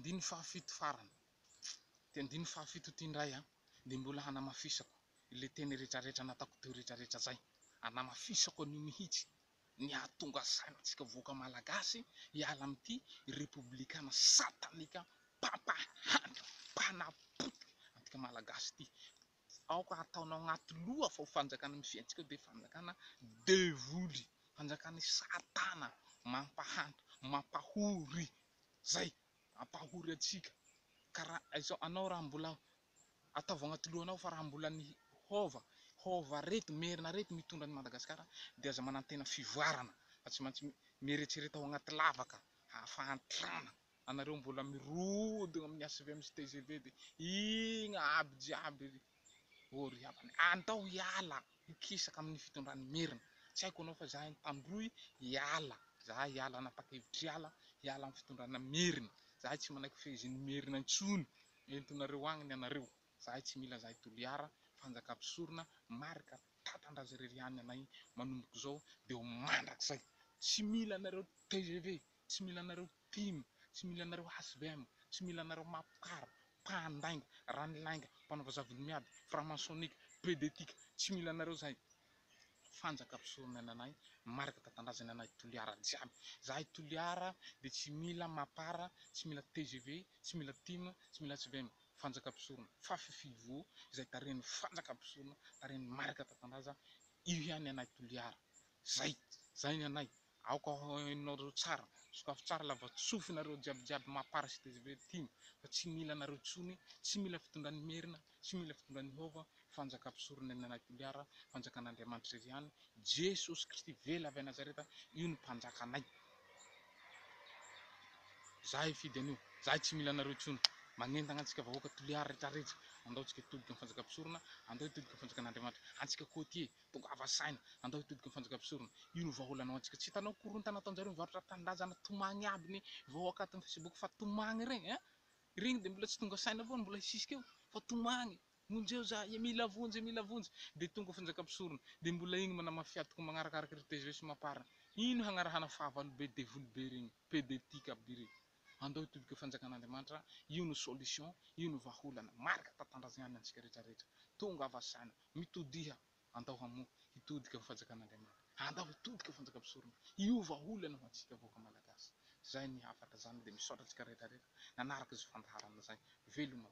andiny fahafito farany. Ty andiny fahafito ty ndray de mbola hanamafisako le teny rehetrarehetra nataoko teo rehetrarehetra zay. Hanamafisako an'io mihitsy ny ahatonga sainantsika voaka malagasy hiala amity republikana satanika pampahanda mpanapotika antika malagasy ty. Aoka ataonao agnaty loha fa ho fanjakana amin'ny fiaintsika de fanjakana devoly, fanjakana satana mampahanda mampahory zay, mampahory atsika. Karaha izao anao raha mbola ataovy agnaty lohanao fa raha mbola ny hôva reto merina reto mitondra ny Madagasikara de aza manantena fivoarana fa tsy maintsy mieritsereta ao agnaty lavaka ahafahantrana anareo mbola mirodogno amin'ny HVM sy TGV de igny aby jiaby ory havany andao hiala hikisaka amin'ny fitondrany merina. Tsy haiko anao fa zahay tandroy hiala, zahay hiala nanapa-kevitry hiala amin'ny fitondrana merina. Zahay tsy manaiky fezin'ny merina intsony entonareo agny ny anareo. Zahay tsy mila zahay toliara fanjakam-pisorona marika tatandraza ririan'ny anay manomboky zao de ho mandrakizay. Tsy mila anareo TGV, tsy mila anareo TIM, tsy mila anareo HVM, tsy mila anareo mapokara, mpandainga, ranilainga, mpanao vazavony miady, franc-maçonnique, pedetika, tsy mila anareo zahay. Fanjakam-pisorona ny anay marika tatandrazany anay toliara jiaby. Zahay toliara de tsy mila mapara, tsy mila TGV, tsy mila TIM, tsy mila HVM. Fanjakam-pisorona fafifivô izay tarehin'ny fanjakam-pisorona tarehin'ny marika tatandraza io ihany anay toliara. Zay ny anay. Aoka hainareo tsara, sokafy tsara lava tsofinareo jiabijiaby mapara sy TGV TIM fa tsy mila anareo tsony, tsy mila fitondran'ny merina, tsy mila fitondran'ny hôva. Fanjakam-pisorona ny anay toliara, fanjakan'Andriamanitra ihany. Jesosy Kristy vela avy a Nazareta, io ny mpanjaka anay. Zahay fidy an'io, zahay tsy mila anareo tsony. Magnentagna antsika vahoaka toliara rehetrarehetra. Andao tsika hitodika ny fanjakam-pisorona, andao hitodika ny fanjakan'Andriamanitra. Antsika côtier, tongava saina, andao hitodika ny fanjakam-pisorona. Io ny vahaolanao antsika. Tsy hitanao korontana ataonjareo mivarotra tanindrazana tomagny aby ny vahoaka ato amin'ny Facebook fa tomagny regny regny de mbola tsy tonga saina avao mbola hisisika eo fa tomagny. Monjeo za mila vonjy de tonga fanjakam-pisorona de mbola igny manamafiatoko magnarakaraka TGV sy mapara. Ino hagnarahana fahavalo be devoly be regny, pedetika aby regny. Andao hitodika fanjakan'Andriamanitra, io ny solution, io ny vahaolana marika tatandrazana antsika rehetrarehetra. Tonga avasaina, mitodiha, andao hitodika fanjakan'Andriamanitra, andao hitodika fanjakam-pisorona. Io vahaolana ho antsika vahoaka malagasy. Zay ny hafatra zany de misaotra antsika rehetrarehetra nanaraka izay fandaharana zay. Veloma.